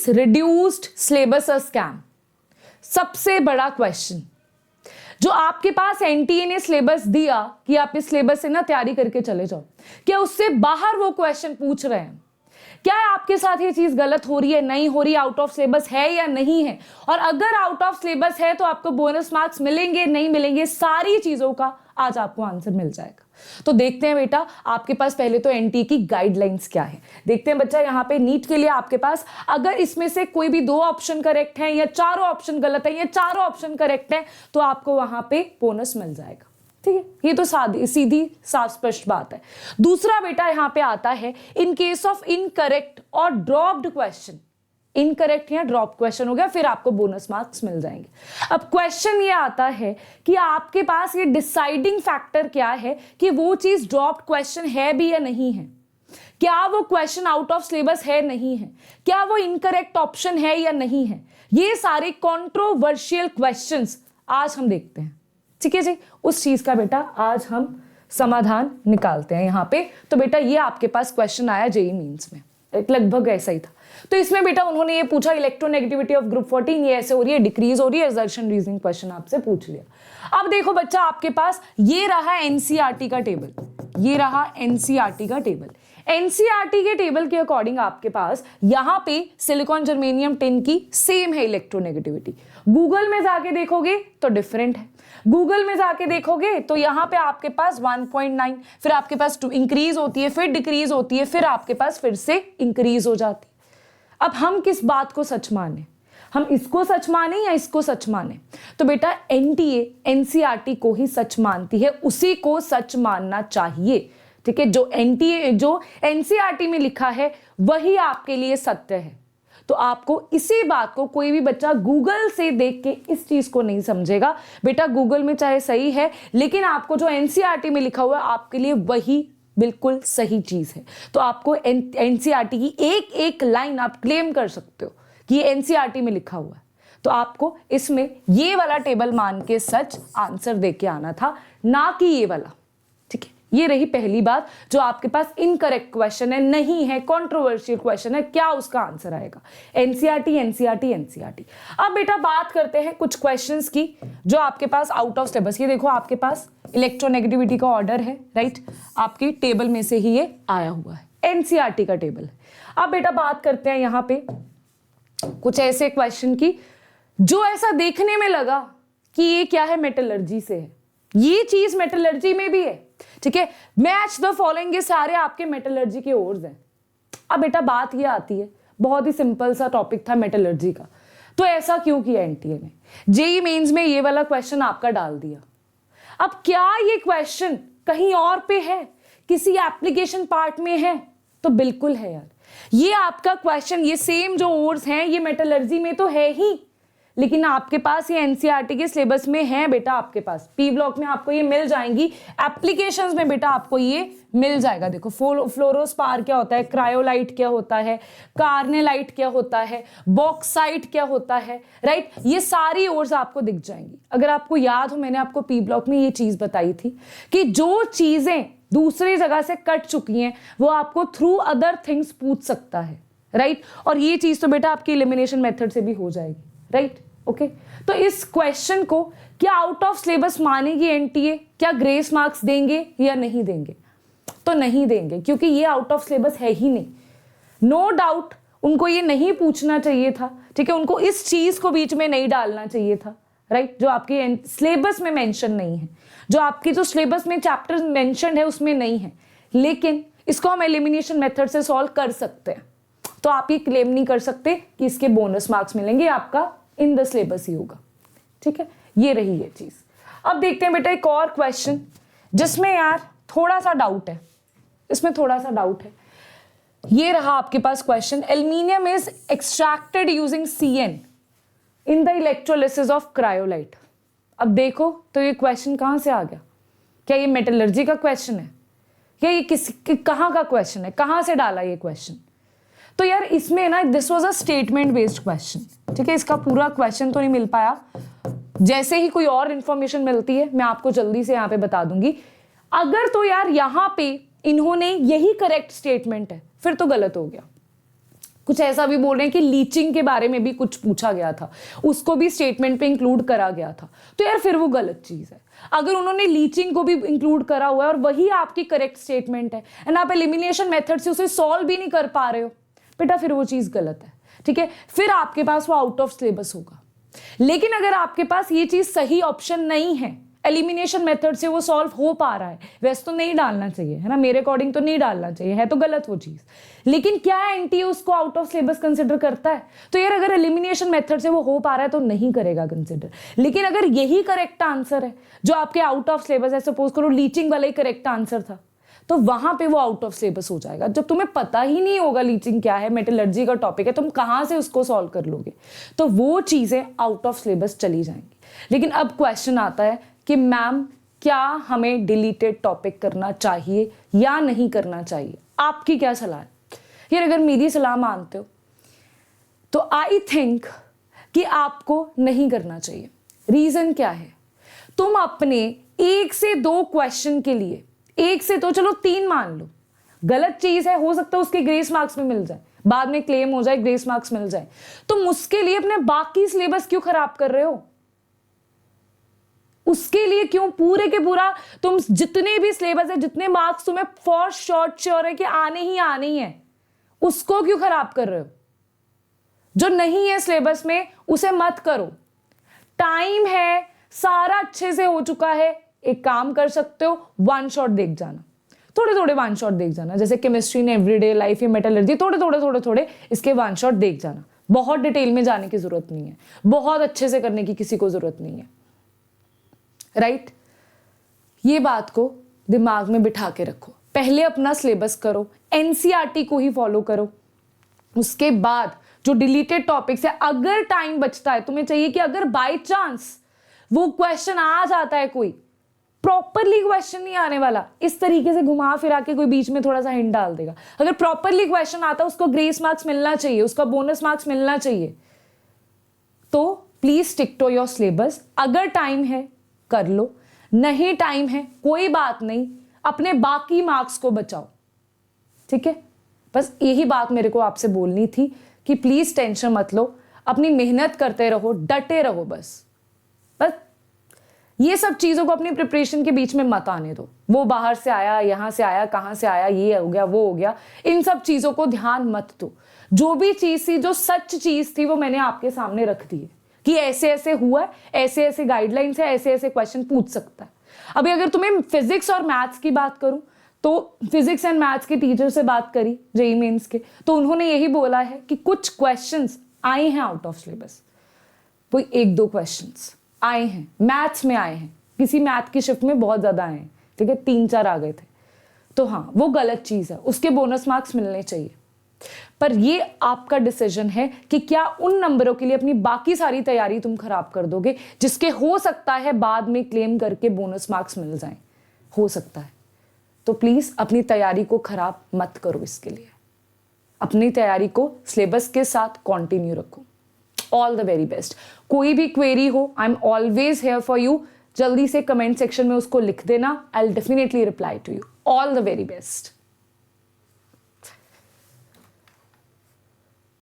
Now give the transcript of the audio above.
Is reduced syllabus a scam? सबसे बड़ा question जो आपके पास एनटीए ने सिलेबस दिया कि आप इस सिलेबस से ना तैयारी करके चले जाओ, क्या उससे बाहर वो क्वेश्चन पूछ रहे हैं? क्या आपके साथ ये चीज गलत हो रही है, नहीं हो रही, आउट ऑफ सिलेबस है या नहीं है? और अगर आउट ऑफ सिलेबस है तो आपको बोनस मार्क्स मिलेंगे नहीं मिलेंगे, सारी चीजों का आज आपको आंसर मिल जाएगा। तो देखते हैं बेटा आपके पास पहले तो एनटीए की गाइडलाइंस क्या है। देखते हैं बच्चा यहाँ पे नीट के लिए आपके पास अगर इसमें से कोई भी 2 ऑप्शन करेक्ट है या चारों ऑप्शन गलत है या चारों ऑप्शन करेक्ट है तो आपको वहां पे बोनस मिल जाएगा। ठीक है, ये तो सीधी साफ स्पष्ट बात है। दूसरा बेटा यहां पे आता है इन केस ऑफ इनकरेक्ट और ड्रॉप्ड क्वेश्चन। इनकरेक्ट या ड्रॉप क्वेश्चन हो गया, फिर आपको बोनस मार्क्स मिल जाएंगे। अब क्वेश्चन ये आता है कि आपके पास ये डिसाइडिंग फैक्टर क्या है कि वो चीज ड्रॉप्ड क्वेश्चन है भी या नहीं है, क्या वो क्वेश्चन आउट ऑफ सिलेबस है नहीं है, क्या वो इनकरेक्ट ऑप्शन है या नहीं है। ये सारे कंट्रोवर्शियल क्वेश्चंस आज हम देखते हैं। ठीक है जी, उस चीज का बेटा आज हम समाधान निकालते हैं यहां पे। तो बेटा ये आपके पास क्वेश्चन आया जेईई मेंस में, लगभग ऐसा ही था। तो इसमें बेटा उन्होंने ये पूछा इलेक्ट्रोनेगेटिविटी ऑफ ग्रुप 14 ये ऐसे हो रही है, डिक्रीज हो रही है, असर्शन रीजनिंग क्वेश्चन आपसे पूछ लिया। अब देखो बच्चा आपके पास ये रहा एनसीईआरटी का टेबल, ये रहा एनसीईआरटी का टेबल। एनसीईआरटी के टेबल के अकॉर्डिंग आपके पास यहां पे सिलिकॉन जर्मेनियम टिन की सेम है इलेक्ट्रोनेगेटिविटी। गूगल में जाके देखोगे तो डिफरेंट है, गूगल में जाके देखोगे तो यहां पे आपके पास 1.9, फिर आपके पास 2 इंक्रीज होती है, फिर डिक्रीज होती है, फिर आपके पास फिर से इंक्रीज हो जाती है। अब हम किस बात को सच माने, हम इसको सच माने या इसको सच माने? तो बेटा एनटीए एनसीईआरटी को ही सच मानती है, उसी को सच मानना चाहिए। ठीक है, जो एनसीईआरटी में लिखा है वही आपके लिए सत्य है। तो आपको इसी बात को कोई भी बच्चा गूगल से देख के इस चीज को नहीं समझेगा। बेटा गूगल में चाहे सही है, लेकिन आपको जो एनसीईआरटी में लिखा हुआ है आपके लिए वही बिल्कुल सही चीज है। तो आपको एनसीईआरटी की एक एक लाइन आप क्लेम कर सकते हो कि ये एनसीईआरटी में लिखा हुआ है। तो आपको इसमें ये वाला टेबल मान के सच आंसर दे के आना था, ना कि ये वाला। ठीक है, ये रही पहली बात जो आपके पास इनकरेक्ट क्वेश्चन है, नहीं है, कंट्रोवर्शियल क्वेश्चन है, क्या उसका आंसर आएगा? NCERT NCERT NCERT. अब बेटा बात करते हैं कुछ क्वेश्चंस की जो आपके पास आउट ऑफ सिलेबस। ये देखो आपके पास इलेक्ट्रोनेगेटिविटी का ऑर्डर है, राइट, आपकी टेबल में से ही ये आया हुआ है, एनसीईआरटी का टेबल है। अब बेटा बात करते हैं यहां पे कुछ ऐसे क्वेश्चन की जो ऐसा देखने में लगा कि ये क्या है, मेटलर्जी से है, ये चीज मेटलर्जी में भी है। ठीक है, मैच द फॉलोइंग, ये सारे आपके मेटलर्जी के ओर्स हैं। अब बेटा बात ये आती है, बहुत ही सिंपल सा टॉपिक था मेटलर्जी का, तो ऐसा क्यों किया एनटीए ने? जेईई मेंस में ये वाला क्वेश्चन आपका डाल दिया। अब क्या ये क्वेश्चन कहीं और पे है, किसी एप्लीकेशन पार्ट में है? तो बिल्कुल है यार, ये आपका क्वेश्चन, ये सेम जो ओर्स हैं ये मेटलर्जी में तो है ही, लेकिन आपके पास ये एनसीईआरटी के सिलेबस में है बेटा। आपके पास पी ब्लॉक में आपको ये मिल जाएंगी, एप्लीकेशंस में बेटा आपको ये मिल जाएगा। देखो फ्लोरोस्पार क्या होता है, क्रायोलाइट क्या होता है, कार्नेलाइट क्या होता है, बॉक्साइट क्या होता है, राइट, ये सारी ओर्स आपको दिख जाएंगी। अगर आपको याद हो मैंने आपको पी ब्लॉक में ये चीज बताई थी कि जो चीजें दूसरी जगह से कट चुकी हैं वो आपको थ्रू अदर थिंग्स पूछ सकता है, राइट, और ये चीज तो बेटा आपकी एलिमिनेशन मेथड से भी हो जाएगी, राइट। ओके, तो इस क्वेश्चन को क्या आउट ऑफ सिलेबस मानेगी एनटीए? क्या ग्रेस मार्क्स देंगे या नहीं देंगे? तो नहीं देंगे, क्योंकि ये आउट ऑफ सिलेबस है ही नहीं। नो डाउट उनको ये नहीं पूछना चाहिए था। ठीक है, उनको इस चीज को बीच में नहीं डालना चाहिए था, राइट, जो आपके सिलेबस में मेंशन नहीं है, जो आपकी जो सिलेबस में चैप्टर मेंशन है उसमें नहीं है, लेकिन इसको हम एलिमिनेशन मेथड से सॉल्व कर सकते हैं। तो आप ये क्लेम नहीं कर सकते कि इसके बोनस मार्क्स मिलेंगे, आपका इन द सिलेबस ही होगा। ठीक है, ये रही ये चीज। अब देखते हैं बेटा एक और क्वेश्चन जिसमें यार थोड़ा सा डाउट है, इसमें थोड़ा सा डाउट है। ये रहा आपके पास question, aluminium is extracted using CN in the electrolysis of cryolite. अब देखो तो ये क्वेश्चन कहां से आ गया? क्या ये मेटलर्जी का क्वेश्चन है या ये कहां का क्वेश्चन है, कहां से डाला ये क्वेश्चन? तो यार इसमें ना this was a statement based question. ठीक है, इसका पूरा क्वेश्चन तो नहीं मिल पाया, जैसे ही कोई और इंफॉर्मेशन मिलती है मैं आपको जल्दी से यहाँ पे बता दूंगी। अगर तो यार यहाँ पे इन्होंने यही करेक्ट स्टेटमेंट है फिर तो गलत हो गया, कुछ ऐसा भी बोल रहे हैं कि लीचिंग के बारे में भी कुछ पूछा गया था, उसको भी स्टेटमेंट पे इंक्लूड करा गया था। तो यार फिर वो गलत चीज़ है। अगर उन्होंने लीचिंग को भी इंक्लूड करा हुआ है और वही आपकी करेक्ट स्टेटमेंट है एंड आप एलिमिनेशन मेथड से उसे सॉल्व भी नहीं कर पा रहे हो बेटा, फिर वो चीज़ गलत है। ठीक है, फिर आपके पास वो आउट ऑफ सिलेबस होगा। लेकिन अगर आपके पास ये चीज़ सही ऑप्शन नहीं है, एलिमिनेशन मेथड से वो सॉल्व हो पा रहा है, वैसे तो नहीं डालना चाहिए, है ना, मेरे अकॉर्डिंग तो नहीं डालना चाहिए, है तो गलत वो चीज़। लेकिन क्या एनटीए उसको आउट ऑफ सिलेबस कंसिडर करता है? तो यार अगर एलिमिनेशन मेथड से वो हो पा रहा है तो नहीं करेगा कंसिडर। लेकिन अगर यही करेक्ट आंसर है जो आपके आउट ऑफ सिलेबस है, सपोज करो लीचिंग वाला ही करेक्ट आंसर था, तो वहां पे वो आउट ऑफ सिलेबस हो जाएगा। जब तुम्हें पता ही नहीं होगा लीचिंग क्या है, मेटलर्जी का टॉपिक है, तुम कहां से उसको सॉल्व कर लोगे? तो वो चीजें आउट ऑफ सिलेबस चली जाएंगी। लेकिन अब क्वेश्चन आता है कि मैम क्या हमें डिलीटेड टॉपिक करना चाहिए या नहीं करना चाहिए? आपकी क्या सलाह है? यार अगर मेरी सलाह मानते हो तो आई थिंक कि आपको नहीं करना चाहिए। रीजन क्या है? तुम अपने 1 से 2 क्वेश्चन के लिए, 1 से तो चलो 3 मान लो, गलत चीज है, हो सकता है उसके ग्रेस मार्क्स में मिल जाए, बाद में क्लेम हो जाए ग्रेस मार्क्स मिल जाए, तुम उसके लिए अपने बाकी सिलेबस क्यों खराब कर रहे हो? उसके लिए क्यों पूरे के पूरा तुम जितने भी सिलेबस है, जितने मार्क्स तुम्हें फॉर शॉर्ट श्योर है कि आने ही है, उसको क्यों खराब कर रहे हो? जो नहीं है सिलेबस में उसे मत करो। टाइम है, सारा अच्छे से हो चुका है। एक काम कर सकते हो, 1 शॉट देख जाना, थोड़े थोड़े 1 शॉट देख जाना, जैसे केमिस्ट्री ने एवरीडे लाइफ या मेटलर्जी, थोड़े इसके 1 शॉट देख जाना। बहुत डिटेल में जाने की जरूरत नहीं है, बहुत अच्छे से करने की किसी को जरूरत नहीं है, राइट? ये बात को दिमाग में बिठा के रखो। पहले अपना सिलेबस करो, एनसीईआरटी को ही फॉलो करो। उसके बाद जो डिलीटेड टॉपिक्स है, अगर टाइम बचता है, तुम्हें चाहिए कि अगर बाय चांस वो क्वेश्चन आ जाता है, कोई प्रॉपरली क्वेश्चन नहीं आने वाला, इस तरीके से घुमा फिरा के कोई बीच में थोड़ा सा हिंट डाल देगा, अगर प्रॉपरली क्वेश्चन आता है, उसको ग्रेस मार्क्स मिलना चाहिए, उसका बोनस मार्क्स मिलना चाहिए, तो please stick to your syllabus. अगर टाइम है कर लो, नहीं टाइम है कोई बात नहीं, अपने बाकी मार्क्स को बचाओ। ठीक है, बस यही बात मेरे को आपसे बोलनी थी कि प्लीज टेंशन मत लो, अपनी मेहनत करते रहो, डटे रहो। बस ये सब चीजों को अपनी प्रिपरेशन के बीच में मत आने दो। वो बाहर से आया, यहां से आया, कहां से आया, ये हो गया, वो हो गया, इन सब चीजों को ध्यान मत दो। जो भी चीज थी, जो सच चीज थी, वो मैंने आपके सामने रख दी है कि ऐसे ऐसे हुआ है, ऐसे ऐसे गाइडलाइंस है, ऐसे ऐसे क्वेश्चन पूछ सकता है। अभी अगर तुम्हें फिजिक्स और मैथ्स की बात करूं, तो फिजिक्स एंड मैथ्स के टीचर से बात करी जेईई मेंस के, तो उन्होंने यही बोला है कि कुछ क्वेश्चंस आए हैं आउट ऑफ सिलेबस, कोई 1-2 क्वेश्चंस आए हैं, मैथ्स में आए हैं, किसी मैथ की शिफ्ट में बहुत ज्यादा आए हैं, ठीक है, 3-4 आ गए थे, तो हाँ वो गलत चीज है, उसके बोनस मार्क्स मिलने चाहिए। पर ये आपका डिसीजन है कि क्या उन नंबरों के लिए अपनी बाकी सारी तैयारी तुम खराब कर दोगे, जिसके हो सकता है बाद में क्लेम करके बोनस मार्क्स मिल जाएं, हो सकता है। तो प्लीज अपनी तैयारी को खराब मत करो, इसके लिए अपनी तैयारी को सिलेबस के साथ कंटिन्यू रखो। All the very best. कोई भी क्वेरी हो, I am always here for you. जल्दी से कमेंट सेक्शन में उसको लिख देना, I will definitely reply to you. All the very best.